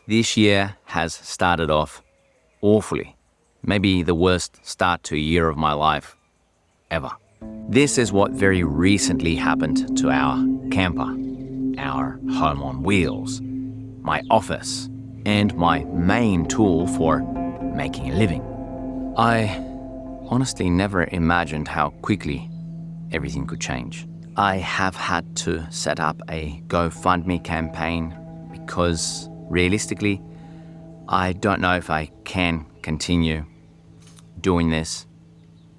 This year has started off awfully. Maybe the worst start to a year of my life ever. This is what very recently happened to our camper, our home on wheels, my office, and my main tool for making a living. I honestly never imagined how quickly everything could change. I have had to set up a GoFundMe campaign because realistically, I don't know if I can continue doing this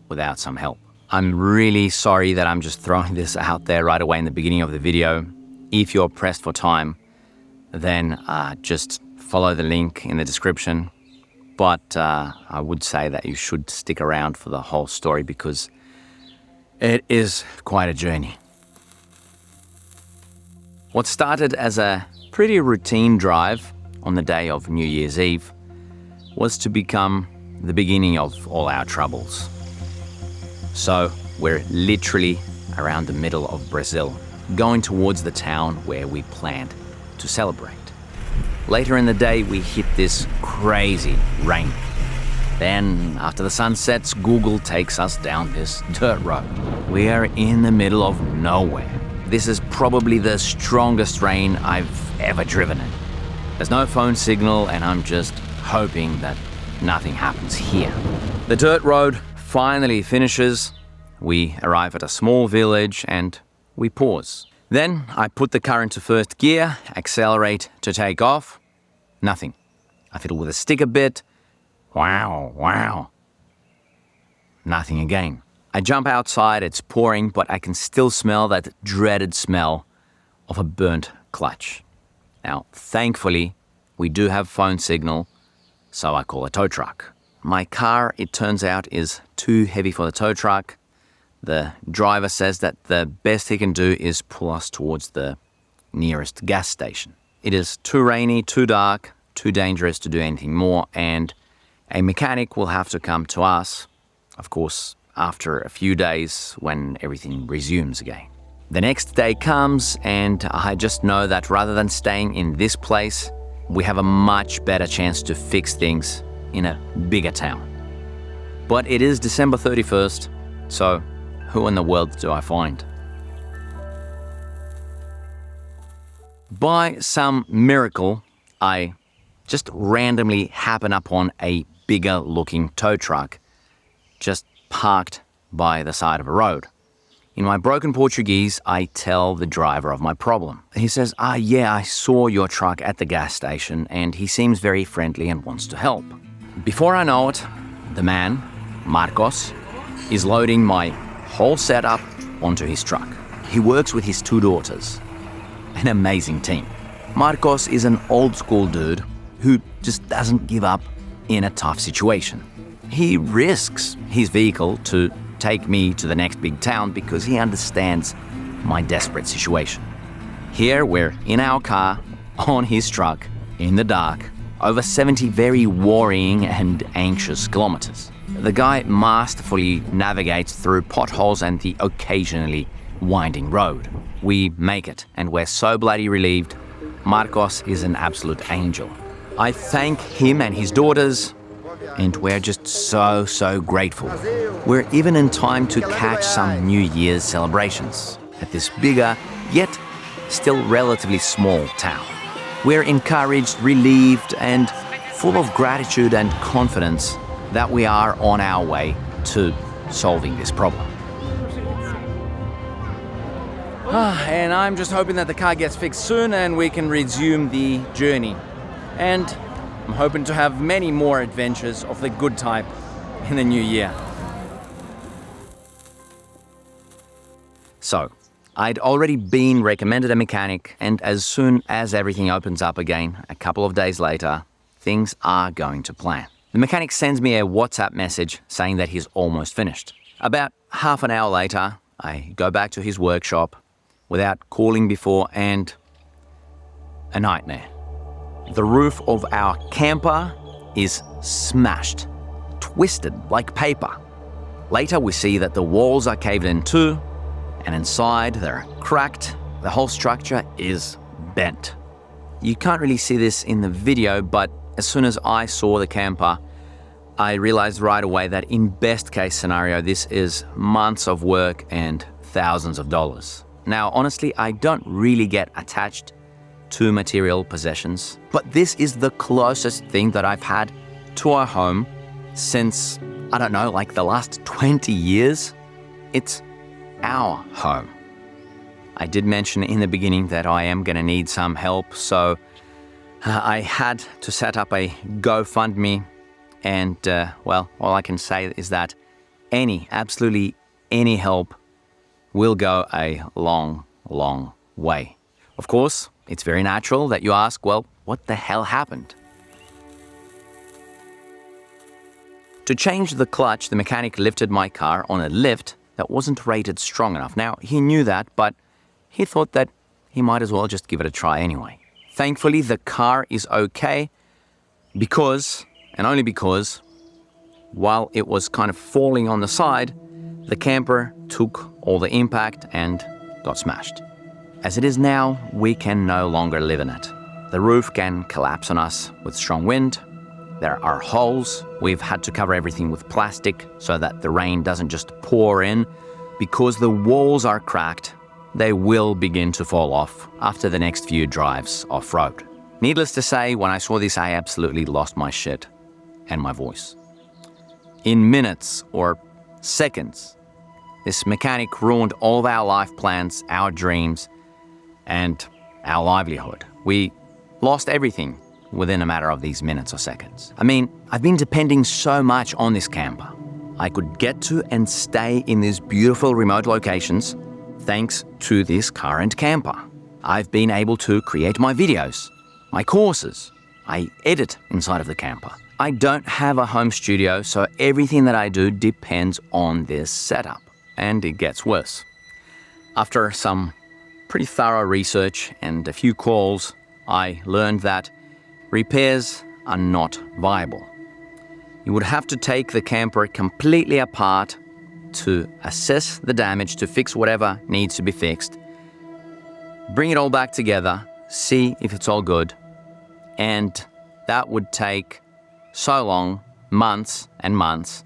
without some help. I'm really sorry that I'm just throwing this out there right away in the beginning of the video. If you're pressed for time, then just follow the link in the description. But I would say that you should stick around for the whole story because it is quite a journey. What started as a pretty routine drive on the day of New Year's Eve was to become the beginning of all our troubles. So we're literally around the middle of Brazil, going towards the town where we planned to celebrate. Later in the day, we hit this crazy rain. Then, after the sun sets, Google takes us down this dirt road. We are in the middle of nowhere. This is probably the strongest rain I've ever driven in. There's no phone signal, and I'm just hoping that nothing happens here. The dirt road finally finishes. We arrive at a small village and we pause. Then I put the car into first gear, accelerate to take off. Nothing. I fiddle with the stick a bit. Wow. Nothing again. I jump outside, it's pouring, but I can still smell that dreaded smell of a burnt clutch. Now, thankfully, we do have phone signal, so I call a tow truck. My car, it turns out, is too heavy for the tow truck. The driver says that the best he can do is pull us towards the nearest gas station. It is too rainy, too dark, too dangerous to do anything more, and a mechanic will have to come to us, of course, after a few days when everything resumes again. The next day comes, and I just know that rather than staying in this place, we have a much better chance to fix things in a bigger town. But it is December 31st, so who in the world do I find? By some miracle, I just randomly happen upon a bigger looking tow truck just parked by the side of a road. In my broken Portuguese, I tell the driver of my problem. He says, yeah, I saw your truck at the gas station, and he seems very friendly and wants to help. Before I know it, the man, Marcos, is loading my whole setup onto his truck. He works with his two daughters. An amazing team. Marcos is an old school dude who just doesn't give up in a tough situation. He risks his vehicle to take me to the next big town because he understands my desperate situation. Here we're in our car, on his truck, in the dark, over 70 very worrying and anxious kilometers. The guy masterfully navigates through potholes and the occasionally winding road. We make it, and we're so bloody relieved. Marcos is an absolute angel. I thank him and his daughters, and we're just so grateful. We're even in time to catch some New Year's celebrations at this bigger, yet still relatively small town. We're encouraged, relieved, and full of gratitude and confidence that we are on our way to solving this problem. And I'm just hoping that the car gets fixed soon and we can resume the journey. And I'm hoping to have many more adventures of the good type in the new year. So, I'd already been recommended a mechanic, and as soon as everything opens up again, a couple of days later, things are going to plan. The mechanic sends me a WhatsApp message saying that he's almost finished. About half an hour later, I go back to his workshop without calling before, and a nightmare. The roof of our camper is smashed, twisted like paper. Later we see that the walls are caved in too, and inside they're cracked. The whole structure is bent. you can't really see this in the video, but as soon as I saw the camper, I realized right away that in best case scenario, this is months of work and thousands of dollars. Now, honestly, I don't really get attached to material possessions, but this is the closest thing that I've had to a home since, I don't know, like the last 20 years. It's our home. I did mention in the beginning that I am going to need some help, so I had to set up a GoFundMe, and well, all I can say is that absolutely any help will go a long, long way. Of course, it's very natural that you ask, well, what the hell happened? To change the clutch, the mechanic lifted my car on a lift that wasn't rated strong enough. Now, he knew that, but he thought that he might as well just give it a try anyway. Thankfully, the car is okay because, and only because, while it was kind of falling on the side, the camper took all the impact and got smashed. As it is now, we can no longer live in it. The roof can collapse on us with strong wind. There are holes. We've had to cover everything with plastic so that the rain doesn't just pour in. Because the walls are cracked, they will begin to fall off after the next few drives off-road. Needless to say, when I saw this, I absolutely lost my shit and my voice. In minutes or seconds, this mechanic ruined all of our life plans, our dreams, and our livelihood. We lost everything within a matter of these minutes or seconds. I mean, I've been depending so much on this camper. I could get to and stay in these beautiful remote locations thanks to this current camper. I've been able to create my videos, my courses. I edit inside of the camper. I don't have a home studio, so everything that I do depends on this setup. And it gets worse. After some pretty thorough research and a few calls, I learned that repairs are not viable. You would have to take the camper completely apart to assess the damage, to fix whatever needs to be fixed, bring it all back together, see if it's all good, and that would take so long, months and months,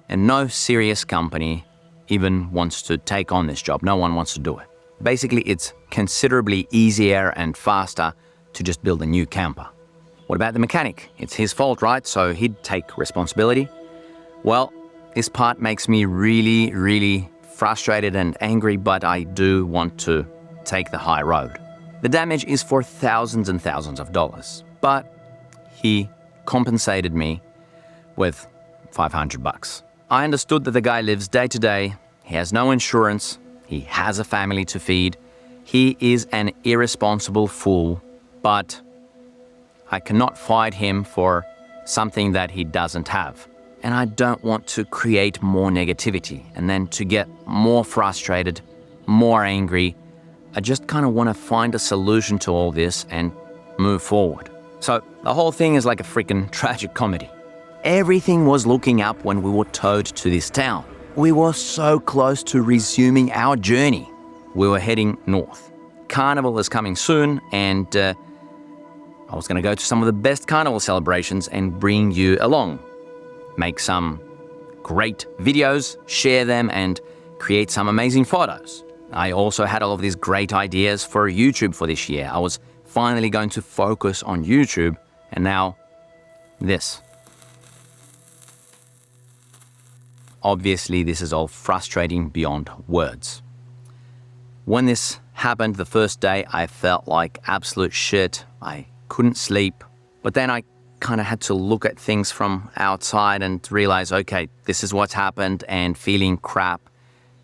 and no serious company even wants to take on this job. No one wants to do it. Basically, it's considerably easier and faster to just build a new camper. What about the mechanic? It's his fault, right? So he'd take responsibility. Well, this part makes me really, really frustrated and angry, but I do want to take the high road. The damage is for thousands and thousands of dollars, but he compensated me with $500. I understood that the guy lives day to day. He has no insurance. He has a family to feed. He is an irresponsible fool, but I cannot fight him for something that he doesn't have. And I don't want to create more negativity and then to get more frustrated, more angry. I just kind of want to find a solution to all this and move forward. So the whole thing is like a freaking tragic comedy. Everything was looking up when we were towed to this town. We were so close to resuming our journey. We were heading north. Carnival is coming soon, and I was going to go to some of the best carnival celebrations and bring you along. Make some great videos, share them, and create some amazing photos. I also had all of these great ideas for YouTube for this year. I was finally going to focus on YouTube, and now this. Obviously, this is all frustrating beyond words. When this happened the first day, I felt like absolute shit. I couldn't sleep. But then I kind of had to look at things from outside and realize, okay, this is what's happened, and feeling crap,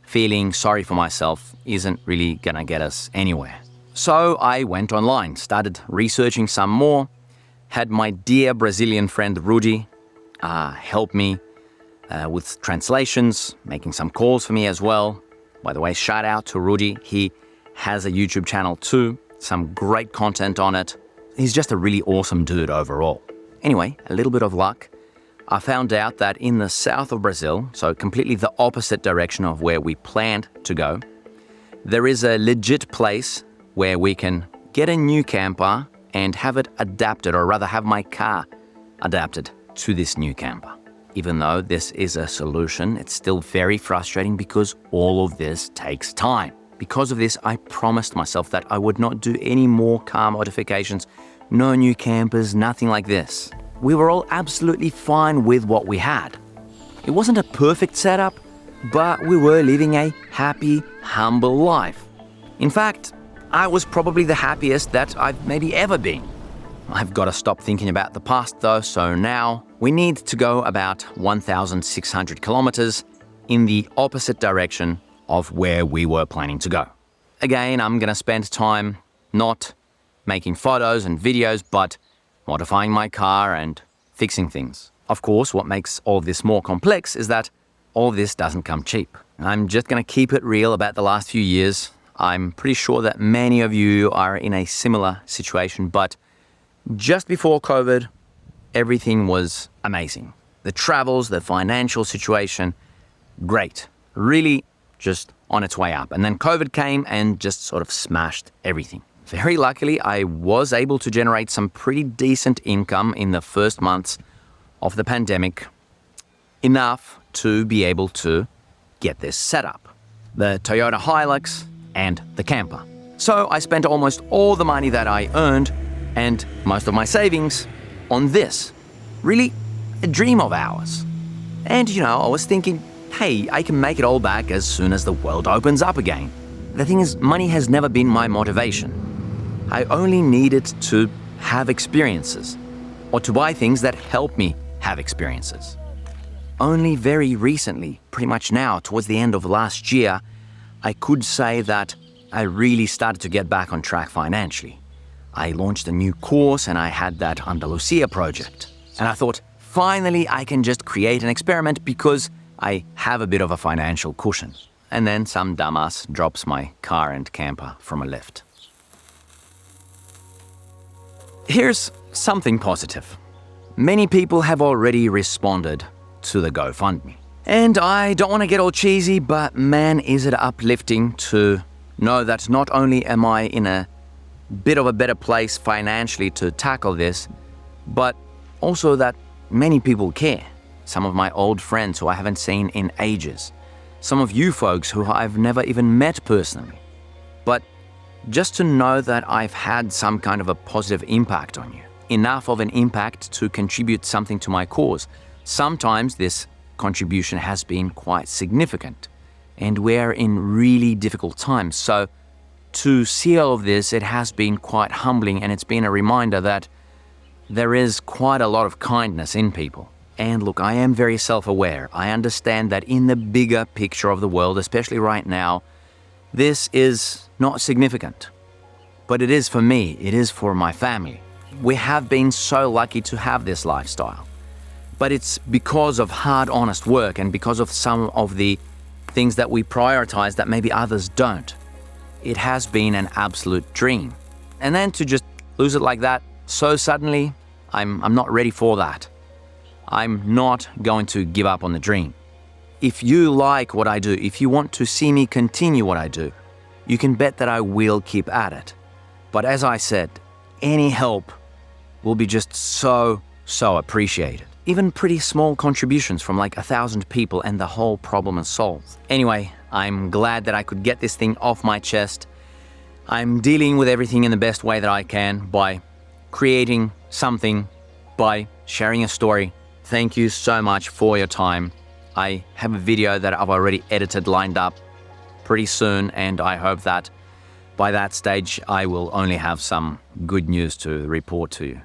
feeling sorry for myself isn't really gonna get us anywhere. So I went online, started researching some more, had my dear Brazilian friend Rudy help me with translations, making some calls for me as well. By the way, shout out to Rudy. He has a YouTube channel too, some great content on it. He's just a really awesome dude overall. Anyway, a little bit of luck. I found out that in the south of Brazil, so completely the opposite direction of where we planned to go, there is a legit place where we can get a new camper and have it adapted, or rather have my car adapted to this new camper. Even though this is a solution, it's still very frustrating because all of this takes time. Because of this, I promised myself that I would not do any more car modifications, no new campers, nothing like this. We were all absolutely fine with what we had. It wasn't a perfect setup, but we were living a happy, humble life. In fact, I was probably the happiest that I've maybe ever been. I've got to stop thinking about the past though, so now we need to go about 1,600 kilometers in the opposite direction of where we were planning to go. Again, I'm going to spend time not making photos and videos, but modifying my car and fixing things. Of course, what makes all of this more complex is that all of this doesn't come cheap. I'm just going to keep it real about the last few years. I'm pretty sure that many of you are in a similar situation, but just before COVID, everything was amazing. The travels, the financial situation, great. Really just on its way up. And then COVID came and just sort of smashed everything. Very luckily, I was able to generate some pretty decent income in the first months of the pandemic, enough to be able to get this set up. The Toyota Hilux and the camper. So I spent almost all the money that I earned and most of my savings on this. Really a dream of ours. And I was thinking, hey, I can make it all back as soon as the world opens up again. The thing is, money has never been my motivation. I only needed to have experiences, or to buy things that help me have experiences. Only very recently, pretty much now, towards the end of last year, I could say that I really started to get back on track financially. I launched a new course and I had that 𝗖𝗓𝗲𝗃 project. And I thought, finally, I can just create an experiment because I have a bit of a financial cushion. And then some dumbass drops my car and camper from a lift. Here's something positive. Many people have already responded to the GoFundMe. And I don't want to get all cheesy, but man, is it uplifting to know that not only am I in a bit of a better place financially to tackle this, but also that many people care. Some of my old friends who I haven't seen in ages. Some of you folks who I've never even met personally. But just to know that I've had some kind of a positive impact on you. Enough of an impact to contribute something to my cause. Sometimes this contribution has been quite significant, and we're in really difficult times. So to see all of this, it has been quite humbling, and it's been a reminder that there is quite a lot of kindness in people. And look, I am very self-aware. I understand that in the bigger picture of the world, especially right now, this is not significant. But it is for me, it is for my family. We have been so lucky to have this lifestyle. But it's because of hard, honest work and because of some of the things that we prioritize that maybe others don't. It has been an absolute dream. And then to just lose it like that so suddenly, I'm not ready for that. I'm not going to give up on the dream. If you like what I do, if you want to see me continue what I do, you can bet that I will keep at it. But as I said, any help will be just so appreciated. Even pretty small contributions from like 1,000 people and the whole problem is solved. Anyway, I'm glad that I could get this thing off my chest. I'm dealing with everything in the best way that I can by creating something, by sharing a story. Thank you so much for your time. I have a video that I've already edited lined up pretty soon, and I hope that by that stage I will only have some good news to report to you.